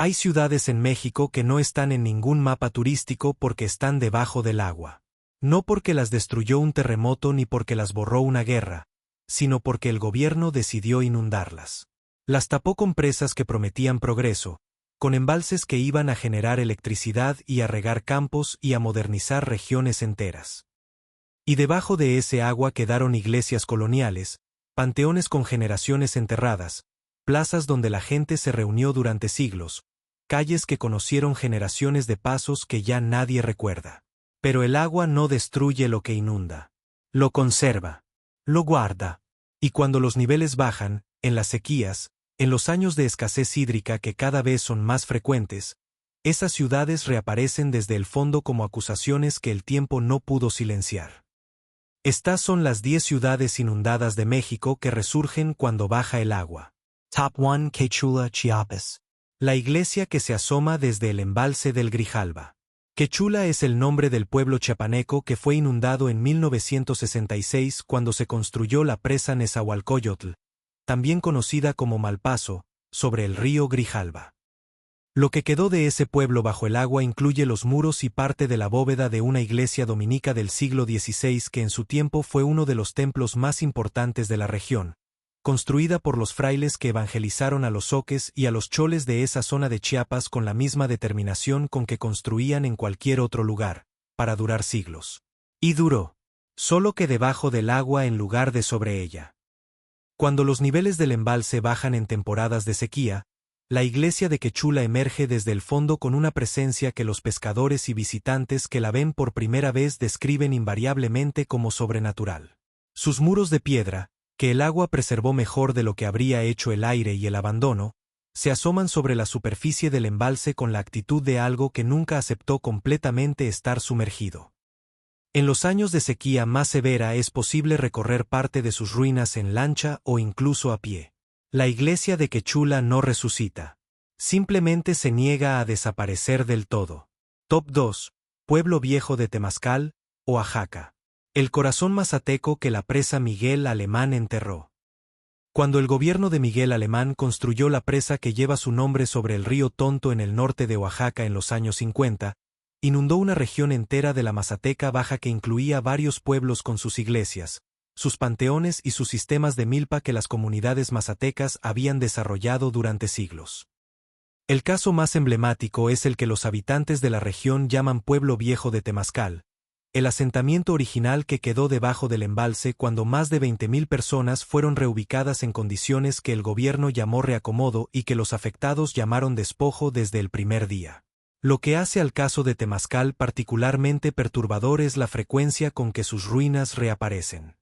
Hay ciudades en México que no están en ningún mapa turístico porque están debajo del agua. No porque las destruyó un terremoto ni porque las borró una guerra, sino porque el gobierno decidió inundarlas. Las tapó con presas que prometían progreso, con embalses que iban a generar electricidad y a regar campos y a modernizar regiones enteras. Y debajo de ese agua quedaron iglesias coloniales, panteones con generaciones enterradas, plazas donde la gente se reunió durante siglos, calles que conocieron generaciones de pasos que ya nadie recuerda. Pero el agua no destruye lo que inunda. Lo conserva. Lo guarda. Y cuando los niveles bajan, en las sequías, en los años de escasez hídrica que cada vez son más frecuentes, esas ciudades reaparecen desde el fondo como acusaciones que el tiempo no pudo silenciar. Estas son las 10 ciudades inundadas de México que resurgen cuando baja el agua. Top 1 Quechula, Chiapas. La iglesia que se asoma desde el embalse del Grijalva. Quechula es el nombre del pueblo chiapaneco que fue inundado en 1966 cuando se construyó la presa Nezahualcóyotl, también conocida como Malpaso, sobre el río Grijalva. Lo que quedó de ese pueblo bajo el agua incluye los muros y parte de la bóveda de una iglesia dominica del siglo XVI que en su tiempo fue uno de los templos más importantes de la región, construida por los frailes que evangelizaron a los zoques y a los choles de esa zona de Chiapas con la misma determinación con que construían en cualquier otro lugar, para durar siglos. Y duró. Solo que debajo del agua en lugar de sobre ella. Cuando los niveles del embalse bajan en temporadas de sequía, la iglesia de Quechula emerge desde el fondo con una presencia que los pescadores y visitantes que la ven por primera vez describen invariablemente como sobrenatural. Sus muros de piedra, que el agua preservó mejor de lo que habría hecho el aire y el abandono, se asoman sobre la superficie del embalse con la actitud de algo que nunca aceptó completamente estar sumergido. En los años de sequía más severa es posible recorrer parte de sus ruinas en lancha o incluso a pie. La iglesia de Quechula no resucita. Simplemente se niega a desaparecer del todo. Top 2. Pueblo Viejo de Temazcal, Oaxaca. El corazón mazateco que la presa Miguel Alemán enterró. Cuando el gobierno de Miguel Alemán construyó la presa que lleva su nombre sobre el río Tonto en el norte de Oaxaca en los años 50, inundó una región entera de la Mazateca Baja que incluía varios pueblos con sus iglesias, sus panteones y sus sistemas de milpa que las comunidades mazatecas habían desarrollado durante siglos. El caso más emblemático es el que los habitantes de la región llaman Pueblo Viejo de Temazcal, el asentamiento original que quedó debajo del embalse cuando más de 20.000 personas fueron reubicadas en condiciones que el gobierno llamó reacomodo y que los afectados llamaron despojo desde el primer día. Lo que hace al caso de Temazcal particularmente perturbador es la frecuencia con que sus ruinas reaparecen.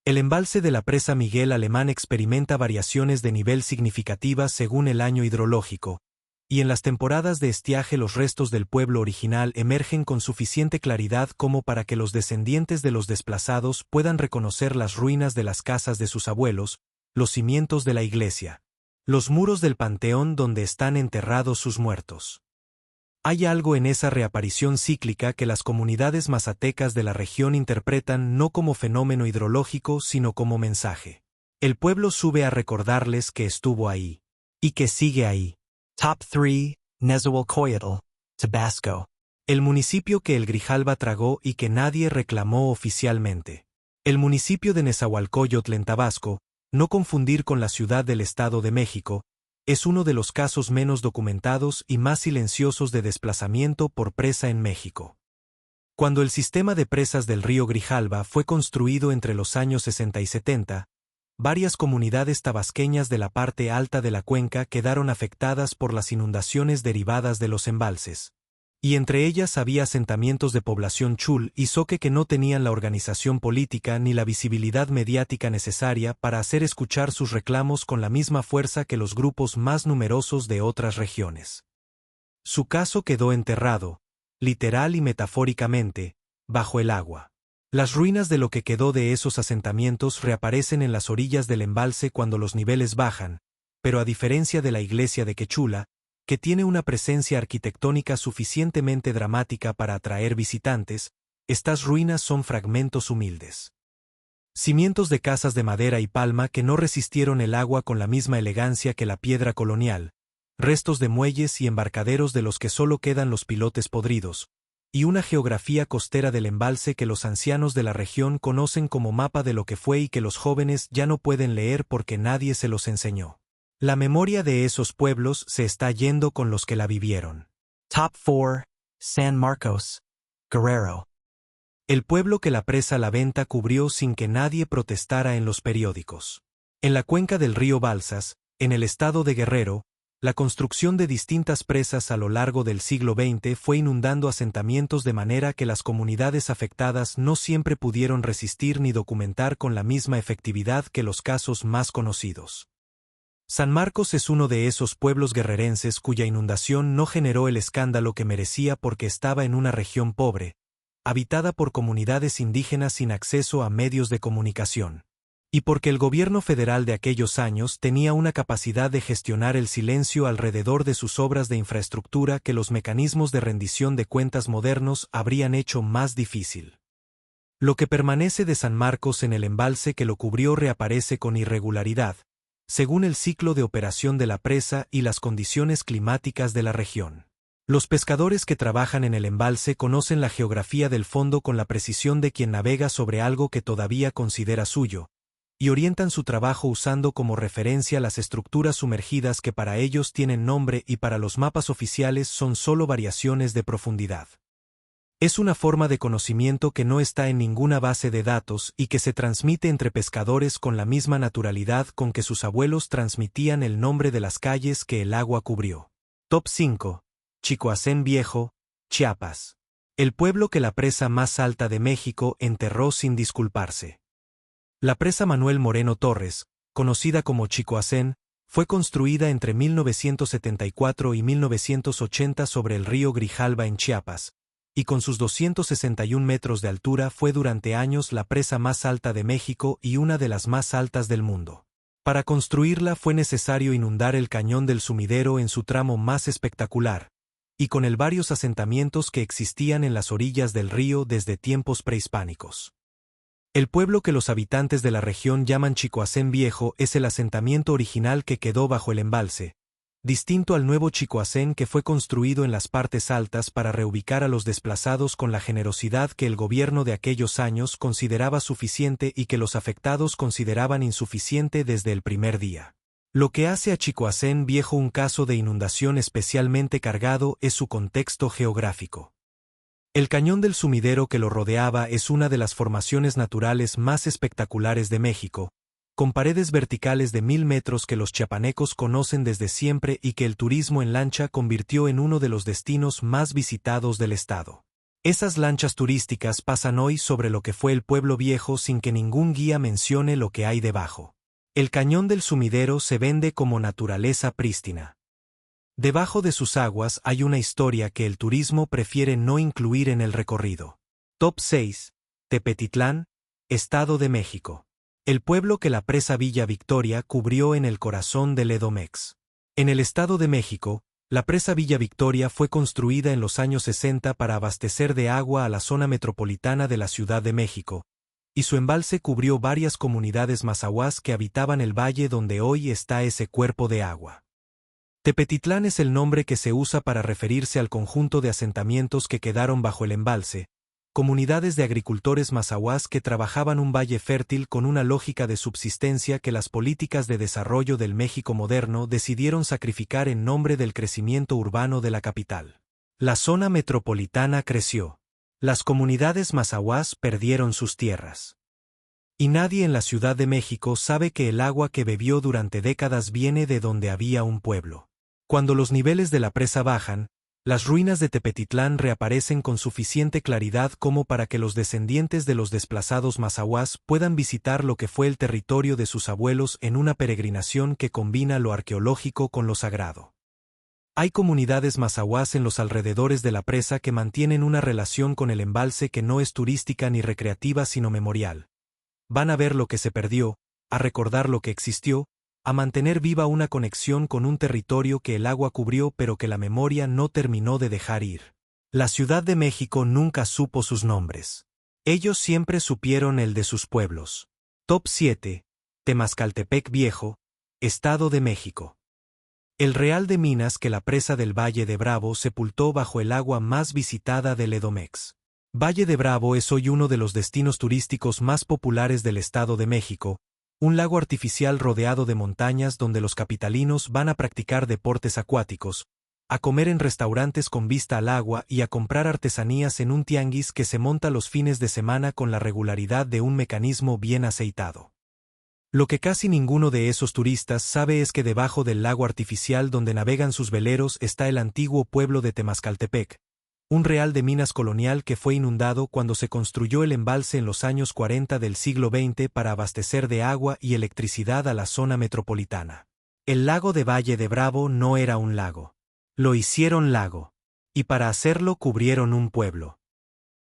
El embalse de la presa Miguel Alemán experimenta variaciones de nivel significativas según el año hidrológico, y en las temporadas de estiaje los restos del pueblo original emergen con suficiente claridad como para que los descendientes de los desplazados puedan reconocer las ruinas de las casas de sus abuelos, los cimientos de la iglesia, los muros del panteón donde están enterrados sus muertos. Hay algo en esa reaparición cíclica que las comunidades mazatecas de la región interpretan no como fenómeno hidrológico sino como mensaje. El pueblo sube a recordarles que estuvo ahí, y que sigue ahí. Top 3 Nezahualcóyotl, Tabasco. El municipio que el Grijalva tragó y que nadie reclamó oficialmente. El municipio de Nezahualcóyotl en Tabasco, no confundir con la ciudad del Estado de México, es uno de los casos menos documentados y más silenciosos de desplazamiento por presa en México. Cuando el sistema de presas del río Grijalva fue construido entre los años 60 y 70, varias comunidades tabasqueñas de la parte alta de la cuenca quedaron afectadas por las inundaciones derivadas de los embalses. Y entre ellas había asentamientos de población chul y zoque que no tenían la organización política ni la visibilidad mediática necesaria para hacer escuchar sus reclamos con la misma fuerza que los grupos más numerosos de otras regiones. Su caso quedó enterrado, literal y metafóricamente, bajo el agua. Las ruinas de lo que quedó de esos asentamientos reaparecen en las orillas del embalse cuando los niveles bajan, pero a diferencia de la iglesia de Quechula, que tiene una presencia arquitectónica suficientemente dramática para atraer visitantes, estas ruinas son fragmentos humildes. Cimientos de casas de madera y palma que no resistieron el agua con la misma elegancia que la piedra colonial, restos de muelles y embarcaderos de los que solo quedan los pilotes podridos, y una geografía costera del embalse que los ancianos de la región conocen como mapa de lo que fue y que los jóvenes ya no pueden leer porque nadie se los enseñó. La memoria de esos pueblos se está yendo con los que la vivieron. Top 4. San Marcos, Guerrero. El pueblo que la presa La Venta cubrió sin que nadie protestara en los periódicos. En la cuenca del río Balsas, en el estado de Guerrero, la construcción de distintas presas a lo largo del siglo XX fue inundando asentamientos de manera que las comunidades afectadas no siempre pudieron resistir ni documentar con la misma efectividad que los casos más conocidos. San Marcos es uno de esos pueblos guerrerenses cuya inundación no generó el escándalo que merecía porque estaba en una región pobre, habitada por comunidades indígenas sin acceso a medios de comunicación, y porque el gobierno federal de aquellos años tenía una capacidad de gestionar el silencio alrededor de sus obras de infraestructura que los mecanismos de rendición de cuentas modernos habrían hecho más difícil. Lo que permanece de San Marcos en el embalse que lo cubrió reaparece con irregularidad, según el ciclo de operación de la presa y las condiciones climáticas de la región. Los pescadores que trabajan en el embalse conocen la geografía del fondo con la precisión de quien navega sobre algo que todavía considera suyo, y orientan su trabajo usando como referencia las estructuras sumergidas que para ellos tienen nombre y para los mapas oficiales son solo variaciones de profundidad. Es una forma de conocimiento que no está en ninguna base de datos y que se transmite entre pescadores con la misma naturalidad con que sus abuelos transmitían el nombre de las calles que el agua cubrió. Top 5. Chicoacén Viejo, Chiapas. El pueblo que la presa más alta de México enterró sin disculparse. La presa Manuel Moreno Torres, conocida como Chicoacén, fue construida entre 1974 y 1980 sobre el río Grijalva en Chiapas, y con sus 261 metros de altura fue durante años la presa más alta de México y una de las más altas del mundo. Para construirla fue necesario inundar el cañón del Sumidero en su tramo más espectacular, y con él varios asentamientos que existían en las orillas del río desde tiempos prehispánicos. El pueblo que los habitantes de la región llaman Chicoacén Viejo es el asentamiento original que quedó bajo el embalse, distinto al nuevo Chicoacén que fue construido en las partes altas para reubicar a los desplazados con la generosidad que el gobierno de aquellos años consideraba suficiente y que los afectados consideraban insuficiente desde el primer día. Lo que hace a Chicoacén Viejo un caso de inundación especialmente cargado es su contexto geográfico. El cañón del Sumidero que lo rodeaba es una de las formaciones naturales más espectaculares de México, con paredes verticales de 1000 metros que los chiapanecos conocen desde siempre y que el turismo en lancha convirtió en uno de los destinos más visitados del estado. Esas lanchas turísticas pasan hoy sobre lo que fue el pueblo viejo sin que ningún guía mencione lo que hay debajo. El cañón del Sumidero se vende como naturaleza prístina. Debajo de sus aguas hay una historia que el turismo prefiere no incluir en el recorrido. Top 6. Tepetitlán, Estado de México. El pueblo que la presa Villa Victoria cubrió en el corazón del Edomex. En el Estado de México, la presa Villa Victoria fue construida en los años 60 para abastecer de agua a la zona metropolitana de la Ciudad de México, y su embalse cubrió varias comunidades mazahuás que habitaban el valle donde hoy está ese cuerpo de agua. Tepetitlán es el nombre que se usa para referirse al conjunto de asentamientos que quedaron bajo el embalse, comunidades de agricultores mazahuás que trabajaban un valle fértil con una lógica de subsistencia que las políticas de desarrollo del México moderno decidieron sacrificar en nombre del crecimiento urbano de la capital. La zona metropolitana creció. Las comunidades mazahuás perdieron sus tierras. Y nadie en la Ciudad de México sabe que el agua que bebió durante décadas viene de donde había un pueblo. Cuando los niveles de la presa bajan, las ruinas de Tepetitlán reaparecen con suficiente claridad como para que los descendientes de los desplazados mazahuás puedan visitar lo que fue el territorio de sus abuelos en una peregrinación que combina lo arqueológico con lo sagrado. Hay comunidades mazahuás en los alrededores de la presa que mantienen una relación con el embalse que no es turística ni recreativa sino memorial. Van a ver lo que se perdió, a recordar lo que existió, a mantener viva una conexión con un territorio que el agua cubrió pero que la memoria no terminó de dejar ir. La Ciudad de México nunca supo sus nombres. Ellos siempre supieron el de sus pueblos. Top 7. Temascaltepec Viejo, Estado de México. El Real de Minas que la presa del Valle de Bravo sepultó bajo el agua más visitada del Edomex. Valle de Bravo es hoy uno de los destinos turísticos más populares del Estado de México, un lago artificial rodeado de montañas donde los capitalinos van a practicar deportes acuáticos, a comer en restaurantes con vista al agua y a comprar artesanías en un tianguis que se monta los fines de semana con la regularidad de un mecanismo bien aceitado. Lo que casi ninguno de esos turistas sabe es que debajo del lago artificial donde navegan sus veleros está el antiguo pueblo de Temazcaltepec, un real de minas colonial que fue inundado cuando se construyó el embalse en los años 40 del siglo XX para abastecer de agua y electricidad a la zona metropolitana. El lago de Valle de Bravo no era un lago. Lo hicieron lago. Y para hacerlo cubrieron un pueblo.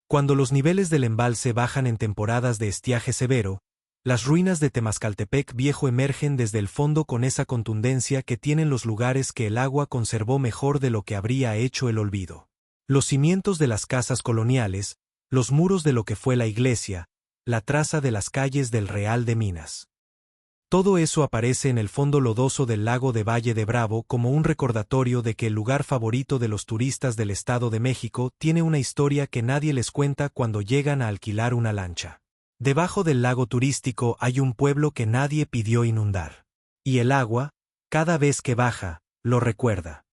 Cuando los niveles del embalse bajan en temporadas de estiaje severo, las ruinas de Temazcaltepec Viejo emergen desde el fondo con esa contundencia que tienen los lugares que el agua conservó mejor de lo que habría hecho el olvido. Los cimientos de las casas coloniales, los muros de lo que fue la iglesia, la traza de las calles del Real de Minas. Todo eso aparece en el fondo lodoso del lago de Valle de Bravo como un recordatorio de que el lugar favorito de los turistas del Estado de México tiene una historia que nadie les cuenta cuando llegan a alquilar una lancha. Debajo del lago turístico hay un pueblo que nadie pidió inundar. Y el agua, cada vez que baja, lo recuerda.